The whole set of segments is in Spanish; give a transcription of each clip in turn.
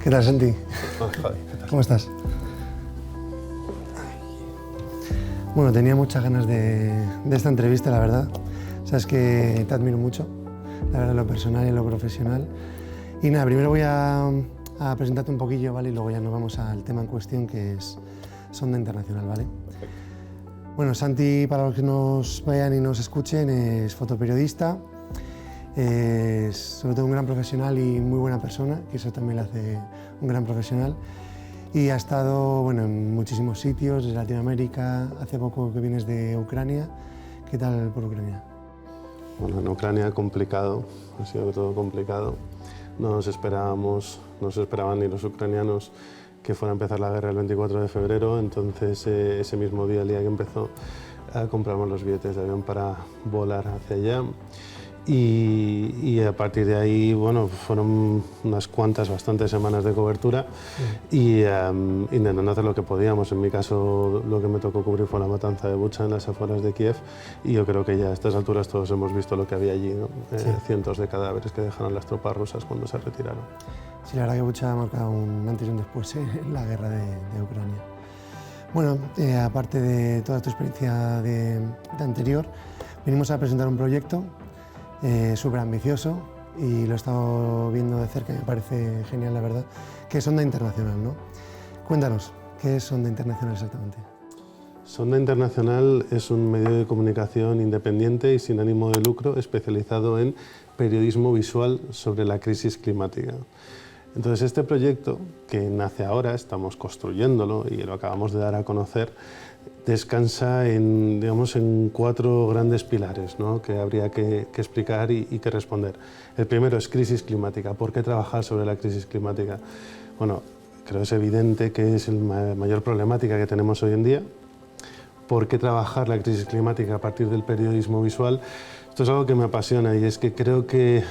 ¿Qué tal, Santi? Joder, ¿qué tal? ¿Cómo estás? Bueno, tenía muchas ganas de esta entrevista, la verdad. Sabes que te admiro mucho, la verdad, en lo personal y en lo profesional. Y nada, primero voy a presentarte un poquillo, ¿vale? Y luego ya nos vamos al tema en cuestión, que es Sonda Internacional, ¿vale? Perfecto. Bueno, Santi, para los que nos vean y nos escuchen, es fotoperiodista, es sobre todo un gran profesional y muy buena persona, que eso también le hace un gran profesional. Y ha estado, bueno, en muchísimos sitios, desde Latinoamérica, hace poco que vienes de Ucrania. ¿Qué tal por Ucrania? Bueno, en Ucrania complicado, ha sido todo complicado. No nos esperaban ni los ucranianos que fuera a empezar la guerra el 24 de febrero, entonces ese mismo día, el día que empezó, compramos los billetes de avión para volar hacia allá. Y a partir de ahí, bueno, fueron unas cuantas, bastantes semanas de cobertura y intentando hacer lo que podíamos. En mi caso, lo que me tocó cubrir fue la matanza de Bucha en las afueras de Kiev y yo creo que ya a estas alturas todos hemos visto lo que había allí, ¿no? Sí. Cientos de cadáveres que dejaron las tropas rusas cuando se retiraron. Sí, la verdad que Bucha ha marcado un antes y un después en la guerra de Ucrania. Bueno, aparte de toda tu experiencia de anterior, venimos a presentar un proyecto súper ambicioso y lo he estado viendo de cerca y me parece genial, la verdad, que es Sonda Internacional, ¿no? Cuéntanos, ¿qué es Sonda Internacional exactamente? Sonda Internacional es un medio de comunicación independiente y sin ánimo de lucro especializado en periodismo visual sobre la crisis climática. Entonces este proyecto, que nace ahora, estamos construyéndolo y lo acabamos de dar a conocer, descansa en, digamos, en 4 grandes pilares, ¿no?, que habría que explicar y que responder. El primero es crisis climática. ¿Por qué trabajar sobre la crisis climática? Bueno, creo que es evidente que es la mayor problemática que tenemos hoy en día. ¿Por qué trabajar la crisis climática a partir del periodismo visual? Esto es algo que me apasiona y es que creo que,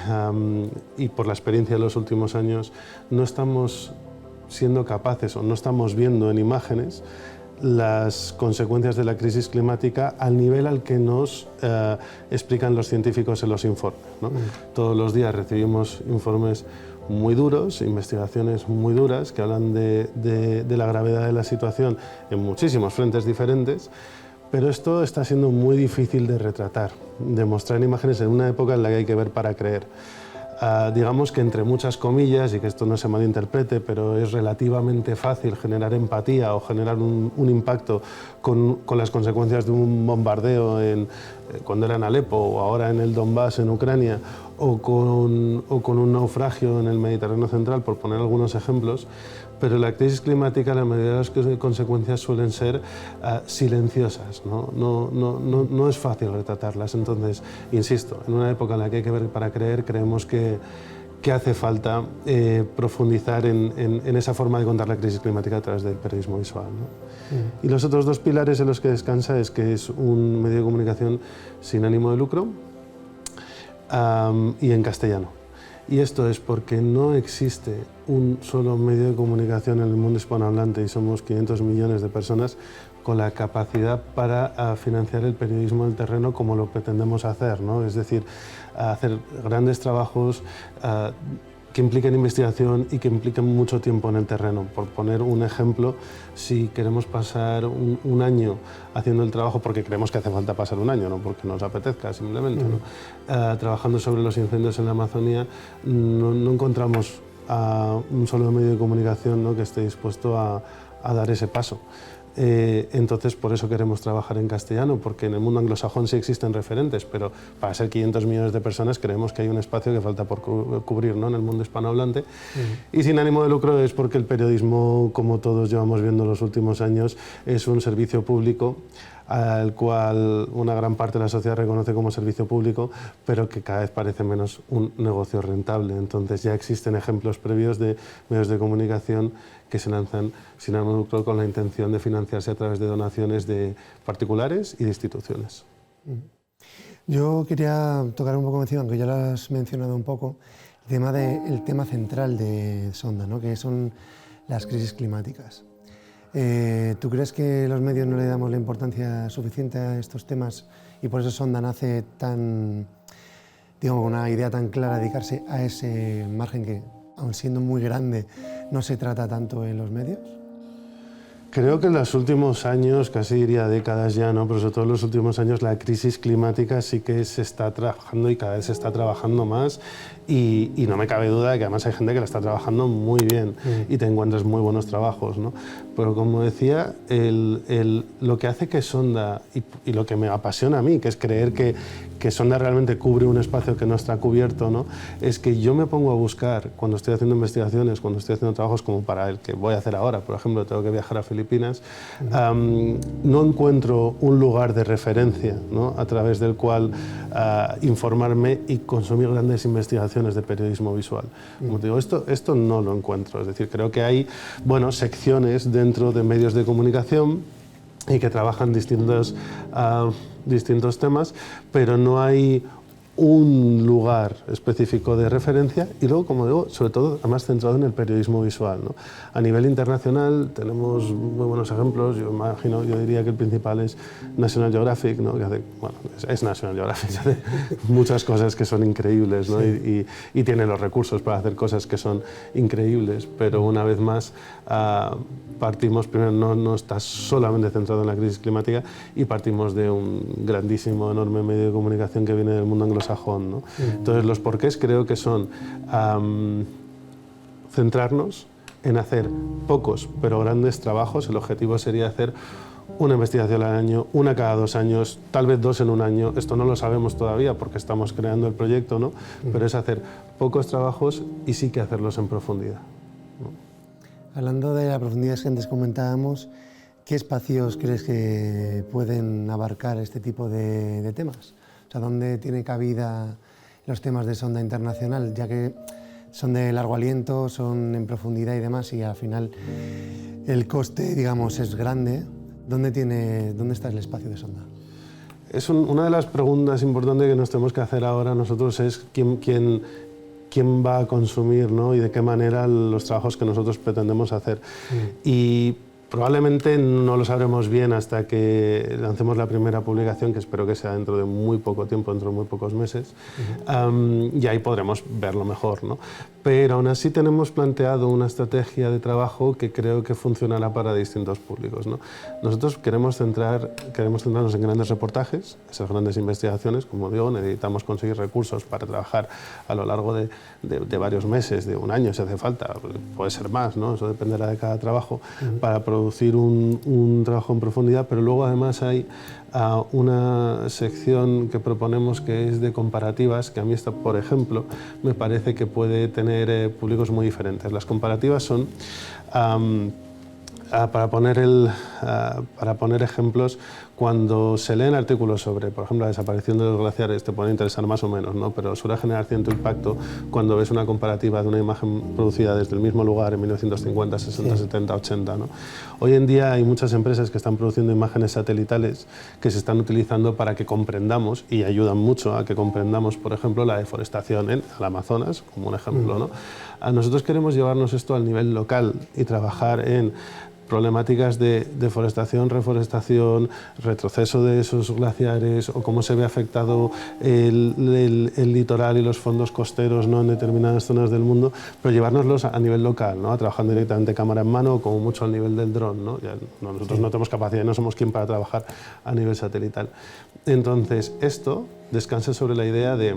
y por la experiencia de los últimos años, no estamos siendo capaces o no estamos viendo en imágenes las consecuencias de la crisis climática al nivel al que nos explican los científicos en los informes, ¿no? Todos los días recibimos informes muy duros, investigaciones muy duras que hablan de la gravedad de la situación en muchísimos frentes diferentes, pero esto está siendo muy difícil de retratar, de mostrar en imágenes en una época en la que hay que ver para creer. Digamos que entre muchas comillas, y que esto no se malinterprete, pero es relativamente fácil generar empatía o generar un impacto con las consecuencias de un bombardeo cuando era en Alepo o ahora en el Donbass, en Ucrania, o con un naufragio en el Mediterráneo central, por poner algunos ejemplos. Pero la crisis climática, la mayoría de las consecuencias suelen ser silenciosas, ¿no? No es fácil retratarlas. Entonces, insisto, en una época en la que hay que ver para creer, creemos que hace falta profundizar en esa forma de contar la crisis climática a través del periodismo visual, ¿no? Y los otros 2 pilares en los que descansa es que es un medio de comunicación sin ánimo de lucro y en castellano. Y esto es porque no existe un solo medio de comunicación en el mundo hispanohablante y somos 500 millones de personas con la capacidad para financiar el periodismo del terreno como lo pretendemos hacer, ¿no? Es decir, hacer grandes trabajos que impliquen investigación y que impliquen mucho tiempo en el terreno. Por poner un ejemplo, si queremos pasar un año haciendo el trabajo, porque creemos que hace falta pasar un año, no porque nos apetezca simplemente, ¿no? Trabajando sobre los incendios en la Amazonía, no encontramos un solo medio de comunicación, ¿no?, que esté dispuesto a dar ese paso. Entonces, por eso queremos trabajar en castellano, porque en el mundo anglosajón sí existen referentes, pero para ser 500 millones de personas creemos que hay un espacio que falta por cubrir, ¿no?, en el mundo hispanohablante. Y sin ánimo de lucro es porque el periodismo, como todos llevamos viendo los últimos años, es un servicio público al cual una gran parte de la sociedad reconoce como servicio público, pero que cada vez parece menos un negocio rentable. Entonces ya existen ejemplos previos de medios de comunicación que se lanzan sin ánimo de lucro con la intención de financiarse a través de donaciones de particulares y de instituciones. Yo quería tocar un poco encima, aunque ya lo has mencionado un poco, el tema central de Sonda, ¿no?, que son las crisis climáticas. ¿Tú crees que los medios no le damos la importancia suficiente a estos temas y por eso Sonda nace tan, digamos, con una idea tan clara de dedicarse a ese margen que, aun siendo muy grande, no se trata tanto en los medios? Creo que en los últimos años, casi diría décadas ya, ¿no? Pero sobre todo en los últimos años, la crisis climática sí que se está trabajando y cada vez se está trabajando más y no me cabe duda de que además hay gente que la está trabajando muy bien y te encuentras muy buenos trabajos, ¿no? Pero como decía, lo que hace que Sonda y lo que me apasiona a mí, que es creer que Sonda realmente cubre un espacio que no está cubierto, ¿no? Es que yo me pongo a buscar, cuando estoy haciendo investigaciones, cuando estoy haciendo trabajos como para el que voy a hacer ahora, por ejemplo, tengo que viajar a Filipinas, no encuentro un lugar de referencia, ¿no? A través del cual informarme y consumir grandes investigaciones de periodismo visual. Como te digo, esto no lo encuentro, es decir, creo que hay, bueno, secciones dentro de medios de comunicación y que trabajan distintos temas, pero no hay un lugar específico de referencia y luego, como digo, sobre todo, además centrado en el periodismo visual, ¿no? A nivel internacional tenemos muy buenos ejemplos, yo diría que el principal es National Geographic, ¿no? Que hace, bueno, es National Geographic, hace muchas cosas que son increíbles, ¿no? Sí. Y tiene los recursos para hacer cosas que son increíbles, pero una vez más partimos, primero no está solamente centrado en la crisis climática y partimos de un grandísimo, enorme medio de comunicación que viene del mundo anglosajón, ¿no? Entonces los porqués creo que son centrarnos en hacer pocos pero grandes trabajos. El objetivo sería hacer una investigación al año, una cada 2 años, tal vez 2 en un año. Esto no lo sabemos todavía porque estamos creando el proyecto, ¿no? Pero es hacer pocos trabajos y sí que hacerlos en profundidad, ¿no? Hablando de la profundidad que antes comentábamos, ¿qué espacios crees que pueden abarcar este tipo de temas? O sea, ¿dónde tiene cabida los temas de Sonda Internacional? Ya que son de largo aliento, son en profundidad y demás, y al final el coste, digamos, es grande. ¿Dónde está el espacio de Sonda? Una de las preguntas importantes que nos tenemos que hacer ahora nosotros es quién va a consumir, ¿no? Y de qué manera los trabajos que nosotros pretendemos hacer. Y probablemente no lo sabremos bien hasta que lancemos la primera publicación, que espero que sea dentro de muy poco tiempo, dentro de muy pocos meses, y ahí podremos verlo mejor, ¿no? Pero aún así tenemos planteado una estrategia de trabajo que creo que funcionará para distintos públicos, ¿no? Nosotros queremos centrarnos en grandes reportajes, esas grandes investigaciones. Como digo, necesitamos conseguir recursos para trabajar a lo largo de varios meses, de un año si hace falta, puede ser más, ¿no? Eso dependerá de cada trabajo, para producir un trabajo en profundidad, pero luego además hay una sección que proponemos que es de comparativas, que a mí esta, por ejemplo, me parece que puede tener públicos muy diferentes. Las comparativas son, para poner ejemplos, cuando se leen artículos sobre, por ejemplo, la desaparición de los glaciares, te pueden interesar más o menos, ¿no? Pero suele generar cierto impacto cuando ves una comparativa de una imagen producida desde el mismo lugar en 1950, 60, 70, 80, ¿no? Hoy en día hay muchas empresas que están produciendo imágenes satelitales que se están utilizando para que comprendamos, y ayudan mucho a que comprendamos, por ejemplo, la deforestación en el Amazonas, como un ejemplo, ¿no? Nosotros queremos llevarnos esto al nivel local y trabajar en problemáticas de deforestación, reforestación, retroceso de esos glaciares o cómo se ve afectado el litoral y los fondos costeros, ¿no? En determinadas zonas del mundo, pero llevárnoslos a nivel local, ¿no? Trabajando directamente cámara en mano o como mucho al nivel del dron, ¿no? Nosotros no tenemos capacidad y no somos quien para trabajar a nivel satelital. Entonces, esto descansa sobre la idea de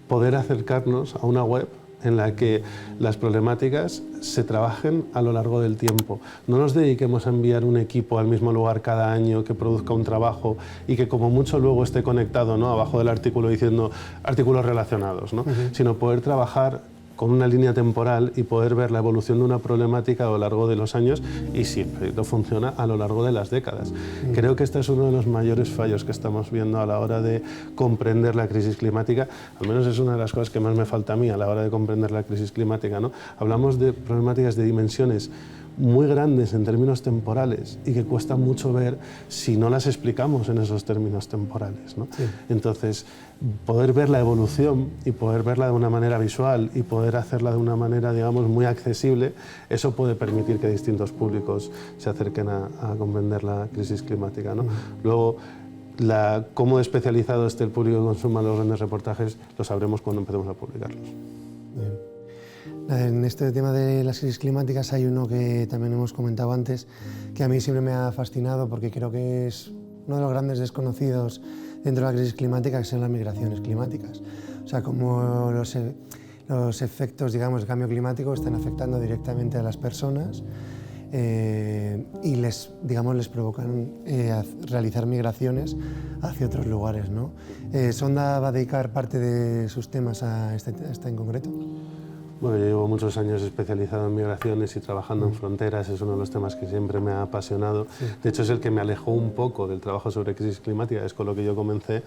poder acercarnos a una web en la que las problemáticas se trabajen a lo largo del tiempo. No nos dediquemos a enviar un equipo al mismo lugar cada año que produzca un trabajo y que como mucho luego esté conectado, ¿no? Abajo del artículo diciendo artículos relacionados, ¿no? Sino poder trabajar con una línea temporal y poder ver la evolución de una problemática a lo largo de los años y, si el proyecto funciona, a lo largo de las décadas. Creo que este es uno de los mayores fallos que estamos viendo a la hora de comprender la crisis climática. Al menos es una de las cosas que más me falta a mí a la hora de comprender la crisis climática, ¿no? Hablamos de problemáticas de dimensiones muy grandes en términos temporales y que cuesta mucho ver si no las explicamos en esos términos temporales, ¿no? Entonces, poder ver la evolución y poder verla de una manera visual y poder hacerla de una manera, digamos, muy accesible, eso puede permitir que distintos públicos se acerquen a comprender la crisis climática, ¿no? Luego, cómo especializado esté el público que consuma los grandes reportajes lo sabremos cuando empecemos a publicarlos. Bien. En este tema de las crisis climáticas hay uno que también hemos comentado antes, que a mí siempre me ha fascinado porque creo que es uno de los grandes desconocidos dentro de la crisis climática, que son las migraciones climáticas. O sea, cómo los efectos, digamos, del cambio climático están afectando directamente a las personas y les provocan realizar migraciones hacia otros lugares, ¿no? Sonda va a dedicar parte de sus temas a este en concreto. Bueno, yo llevo muchos años especializado en migraciones y trabajando en fronteras, es uno de los temas que siempre me ha apasionado. Sí. De hecho, es el que me alejó un poco del trabajo sobre crisis climática, es con lo que yo comencé,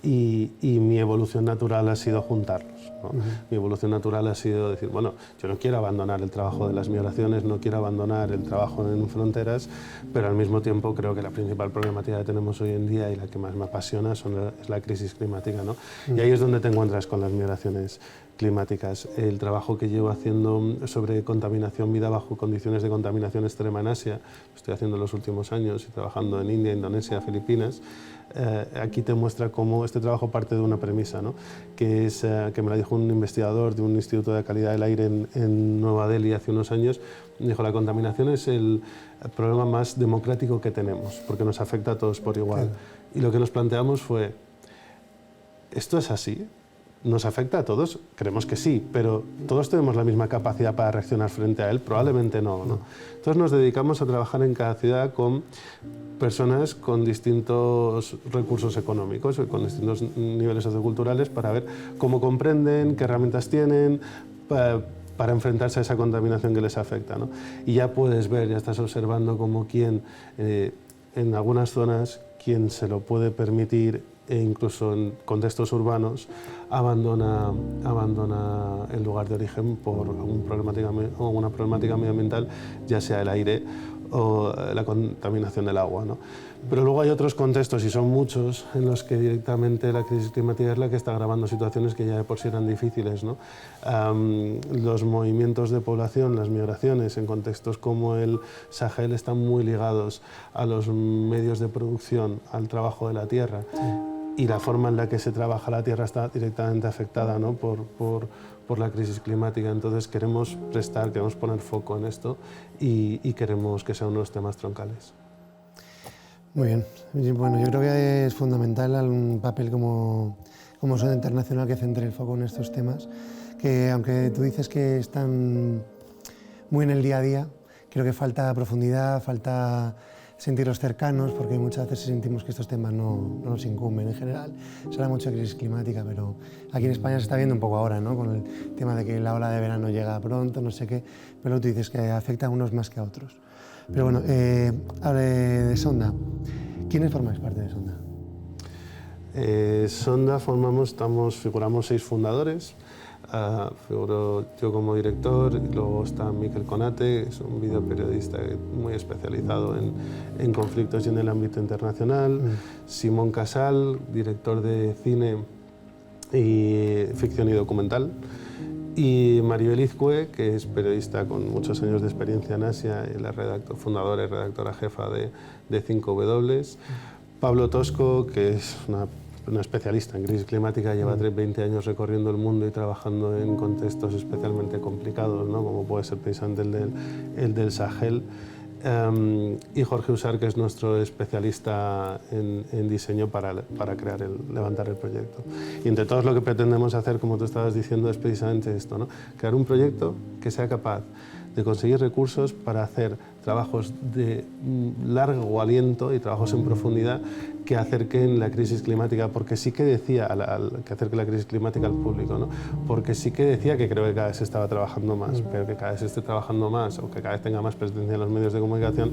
y mi evolución natural ha sido juntarlos, ¿no? Mi evolución natural ha sido decir, bueno, yo no quiero abandonar el trabajo de las migraciones, no quiero abandonar el trabajo en fronteras, pero al mismo tiempo creo que la principal problemática que tenemos hoy en día y la que más me apasiona es la crisis climática, ¿no? Y ahí es donde te encuentras con las migraciones climáticas. El trabajo que llevo haciendo sobre contaminación vida bajo condiciones de contaminación extrema en Asia, lo estoy haciendo en los últimos años y trabajando en India, Indonesia, Filipinas, aquí te muestra cómo este trabajo parte de una premisa, ¿no? Que me la dijo un investigador de un Instituto de Calidad del Aire en Nueva Delhi hace unos años. Dijo, la contaminación es el problema más democrático que tenemos, porque nos afecta a todos por igual. Claro. Y lo que nos planteamos fue, ¿esto es así? ¿Nos afecta a todos? Creemos que sí, pero ¿todos tenemos la misma capacidad para reaccionar frente a él? Probablemente no, ¿no? Entonces nos dedicamos a trabajar en cada ciudad con personas con distintos recursos económicos, con distintos niveles socioculturales para ver cómo comprenden, qué herramientas tienen para enfrentarse a esa contaminación que les afecta, ¿no? Y ya puedes ver, ya estás observando como quien en algunas zonas, quien se lo puede permitir e incluso en contextos urbanos, abandona el lugar de origen por alguna problemática medioambiental, ya sea el aire o la contaminación del agua, ¿no? Pero luego hay otros contextos, y son muchos, en los que directamente la crisis climática es la que está agravando situaciones que ya de por sí eran difíciles, ¿no? Los movimientos de población, las migraciones en contextos como el Sahel están muy ligados a los medios de producción, al trabajo de la tierra. Sí. Y la forma en la que se trabaja la tierra está directamente afectada, ¿no? por la crisis climática. Entonces queremos poner foco en esto y queremos que sea uno de los temas troncales. Muy bien. Bueno, yo creo que es fundamental un papel como Sonda Internacional que centre el foco en estos temas, que aunque tú dices que están muy en el día a día, creo que falta profundidad, falta sentirlos cercanos, porque muchas veces sentimos que estos temas no nos incumben en general. Se habla mucho de crisis climática, pero aquí en España se está viendo un poco ahora, ¿no? Con el tema de que la ola de verano llega pronto, no sé qué, pero tú dices que afecta a unos más que a otros. Pero bueno, habla de Sonda. ¿Quiénes formáis parte de Sonda? Sonda figuramos 6 fundadores. Figuro yo como director, y luego está Miquel Conate, que es un videoperiodista muy especializado en conflictos y en el ámbito internacional, Simón Casal, director de cine y ficción y documental, y Maribel Izcue, que es periodista con muchos años de experiencia en Asia, y la fundadora y redactora jefa de 5W, Pablo Tosco, que es una especialista en crisis climática, lleva 20 años recorriendo el mundo y trabajando en contextos especialmente complicados, ¿no? Como puede ser precisamente el del Sahel, y Jorge Usar, que es nuestro especialista en diseño para levantar el proyecto. Y entre todos lo que pretendemos hacer, como tú estabas diciendo, es precisamente esto, ¿no? Crear un proyecto que sea capaz de conseguir recursos para hacer trabajos de largo aliento y trabajos en profundidad que acerquen la crisis climática, porque sí que decía que acerque la crisis climática al público, ¿no? Porque sí que decía que creo que cada vez se estaba trabajando más, pero que cada vez se esté trabajando más o que cada vez tenga más presencia en los medios de comunicación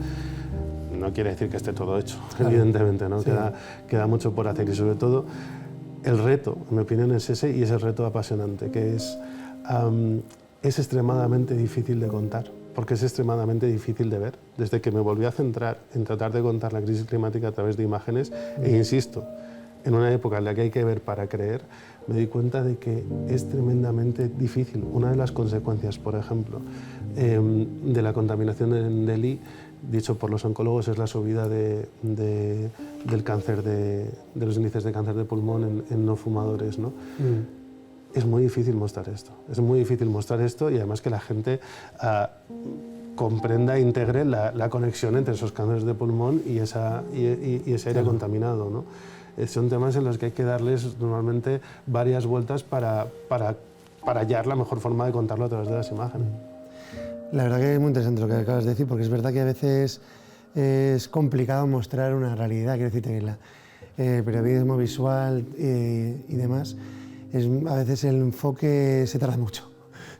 no quiere decir que esté todo hecho, claro. Evidentemente, ¿no? Sí. Queda mucho por hacer, y sobre todo el reto, en mi opinión, es ese, y es el reto apasionante, que es extremadamente difícil de contar, porque es extremadamente difícil de ver. Desde que me volví a centrar en tratar de contar la crisis climática a través de imágenes, e insisto, en una época en la que hay que ver para creer, me di cuenta de que es tremendamente difícil. Una de las consecuencias, por ejemplo, de la contaminación en Delhi, dicho por los oncólogos, es la subida del cáncer, de los índices de cáncer de pulmón en no fumadores, ¿no? es muy difícil mostrar esto. Es muy difícil mostrar esto y además que la gente comprenda e integre la conexión entre esos cánceres de pulmón y ese aire contaminado, ¿no? Son temas en los que hay que darles normalmente varias vueltas para hallar la mejor forma de contarlo a través de las imágenes. La verdad que es muy interesante lo que acabas de decir, porque es verdad que a veces es complicado mostrar una realidad. Quiero decirte que el periodismo visual y demás, a veces el enfoque se tarda mucho.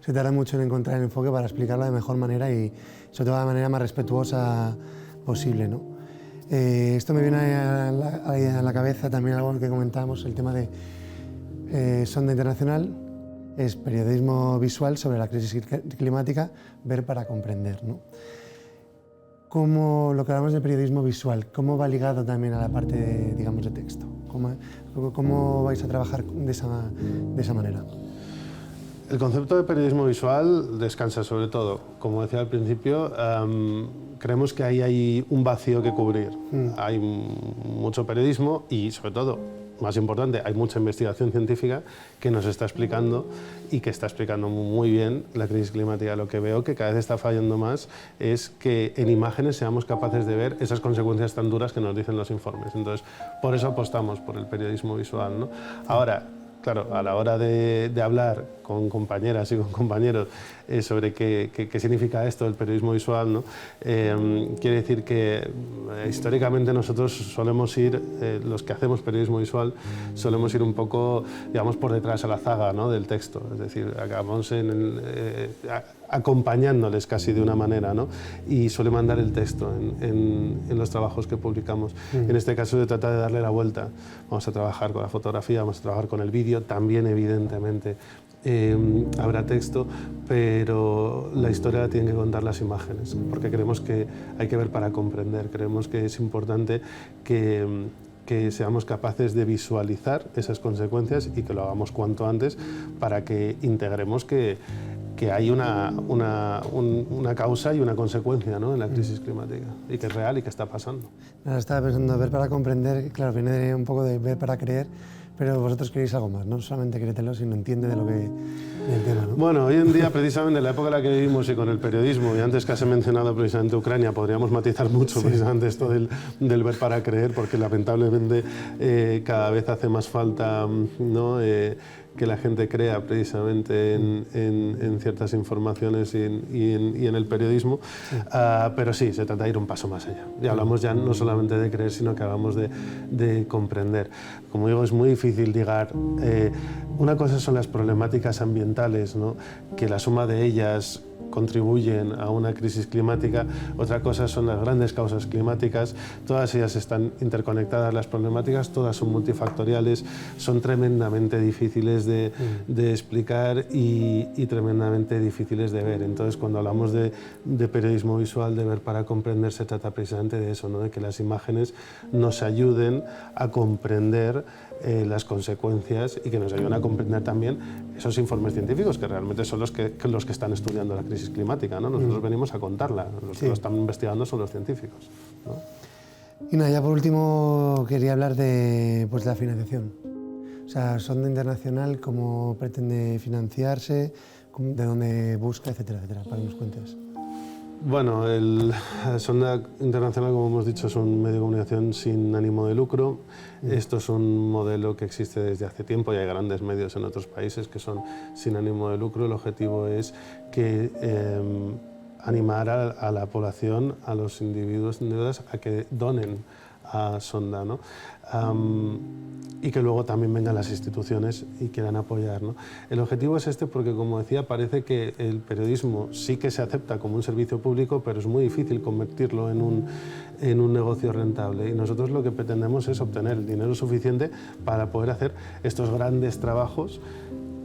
Se tarda mucho en encontrar el enfoque para explicarlo de mejor manera y sobre todo de la manera más respetuosa posible, ¿no? Esto me viene a la cabeza también algo que comentábamos, el tema de Sonda Internacional, es periodismo visual sobre la crisis climática, ver para comprender, ¿no? Lo que hablamos de periodismo visual, ¿cómo va ligado también a la parte de texto? ¿Cómo vais a trabajar de esa manera? El concepto de periodismo visual descansa sobre todo, como decía al principio, creemos que ahí hay un vacío que cubrir. Hay mucho periodismo y, sobre todo, más importante, hay mucha investigación científica que nos está explicando y que está explicando muy bien la crisis climática. Lo que veo que cada vez está fallando más es que en imágenes seamos capaces de ver esas consecuencias tan duras que nos dicen los informes. Entonces, por eso apostamos por el periodismo visual, ¿no? Ahora, claro, a la hora de hablar con compañeras y con compañeros sobre qué significa esto del periodismo visual, ¿no? Quiere decir que históricamente nosotros solemos ir, los que hacemos periodismo visual, solemos ir un poco, digamos, por detrás a la zaga, ¿no?, del texto. Es decir, acabamos acompañándoles casi de una manera, ¿no? Y suele mandar el texto en los trabajos que publicamos. En este caso se trata de darle la vuelta. Vamos a trabajar con la fotografía, vamos a trabajar con el vídeo, también evidentemente habrá texto, pero la historia la tienen que contar las imágenes, porque creemos que hay que ver para comprender, creemos que es importante que seamos capaces de visualizar esas consecuencias y que lo hagamos cuanto antes para que integremos que hay una causa y una consecuencia, ¿no?, en la crisis climática y que es real y que está pasando. Ahora estaba pensando, ver para comprender, claro, viene un poco de ver para creer, pero vosotros queréis algo más, no solamente créetelo, sino entiende del tema, ¿no? Bueno, hoy en día, precisamente en la época en la que vivimos y con el periodismo, y antes que has mencionado precisamente Ucrania, podríamos matizar mucho precisamente esto del ver para creer, porque lamentablemente cada vez hace más falta, ¿no?, que la gente crea precisamente en ciertas informaciones y en el periodismo, pero sí, se trata de ir un paso más allá. Y hablamos ya no solamente de creer, sino que hablamos de comprender. Como digo, es muy difícil llegar. Una cosa son las problemáticas ambientales, ¿no?, que la suma de ellas contribuyen a una crisis climática. Otra cosa son las grandes causas climáticas. Todas ellas están interconectadas, las problemáticas, todas son multifactoriales, son tremendamente difíciles de explicar y tremendamente difíciles de ver. Entonces, cuando hablamos de periodismo visual, de ver para comprender, se trata precisamente de eso, ¿no?, de que las imágenes nos ayuden a comprender las consecuencias y que nos ayuden a comprender también esos informes científicos que realmente son los que están estudiando la crisis climática, ¿no? Nosotros venimos a contarla, los que lo están investigando son los científicos, ¿no? Y nada, ya por último quería hablar de la financiación. O sea, Sonda Internacional, ¿cómo pretende financiarse? ¿De dónde busca, etcétera, etcétera? Para que nos cuentes. Bueno, Sonda Internacional, como hemos dicho, es un medio de comunicación sin ánimo de lucro. Esto es un modelo que existe desde hace tiempo y hay grandes medios en otros países que son sin ánimo de lucro. El objetivo es que animar a la población, a los individuos, a que donen a Sonda, ¿no? Y que luego también vengan las instituciones y quieran apoyar, ¿no? El objetivo es este porque, como decía, parece que el periodismo sí que se acepta como un servicio público, pero es muy difícil convertirlo en un negocio rentable. Y nosotros lo que pretendemos es obtener el dinero suficiente para poder hacer estos grandes trabajos,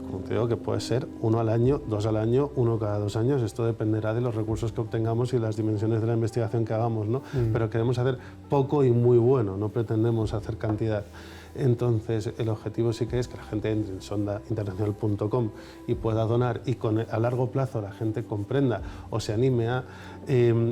como te digo, que puede ser 1 al año, 2 al año, 1 cada 2 años. Esto dependerá de los recursos que obtengamos y las dimensiones de la investigación que hagamos, ¿no? Pero queremos hacer poco y muy bueno, no pretendemos hacer cantidad. Entonces, el objetivo sí que es que la gente entre en sondainternacional.com y pueda donar y a largo plazo la gente comprenda o se anime a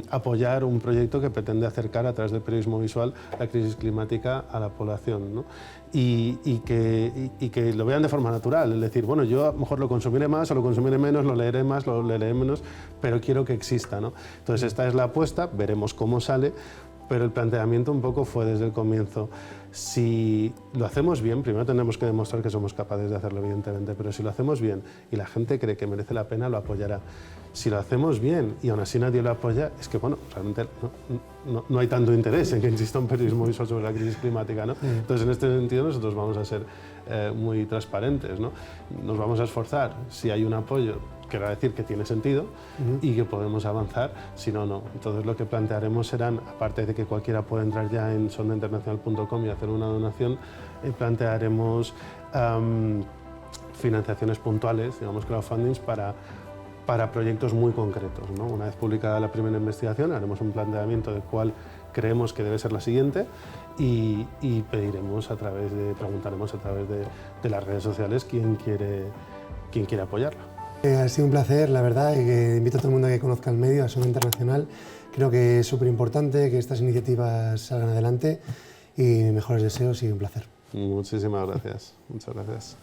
apoyar un proyecto que pretende acercar a través del periodismo visual la crisis climática a la población, ¿no? Y que lo vean de forma natural, es decir, bueno, yo a lo mejor lo consumiré más o lo consumiré menos, lo leeré más, lo leeré menos, pero quiero que exista, ¿no? Entonces esta es la apuesta, veremos cómo sale, pero el planteamiento un poco fue desde el comienzo. Si lo hacemos bien, primero tenemos que demostrar que somos capaces de hacerlo, evidentemente, pero si lo hacemos bien y la gente cree que merece la pena, lo apoyará. Si lo hacemos bien y aún así nadie lo apoya, es que, bueno, realmente no hay tanto interés en que exista un periodismo visual sobre la crisis climática, ¿no? Entonces, en este sentido, nosotros vamos a ser muy transparentes, ¿no? Nos vamos a esforzar, si hay un apoyo, querrá decir que tiene sentido y que podemos avanzar, si no, no. Entonces lo que plantearemos serán, aparte de que cualquiera puede entrar ya en sondainternacional.com y hacer una donación, plantearemos financiaciones puntuales, digamos crowdfundings, para proyectos muy concretos, ¿no? Una vez publicada la primera investigación, haremos un planteamiento de cuál creemos que debe ser la siguiente y preguntaremos a través de las redes sociales quién quiere apoyarla. Ha sido un placer, la verdad, y que invito a todo el mundo a que conozca el medio, a Sonda Internacional. Creo que es súper importante que estas iniciativas salgan adelante y mis mejores deseos y un placer. Muchísimas gracias. Muchas gracias.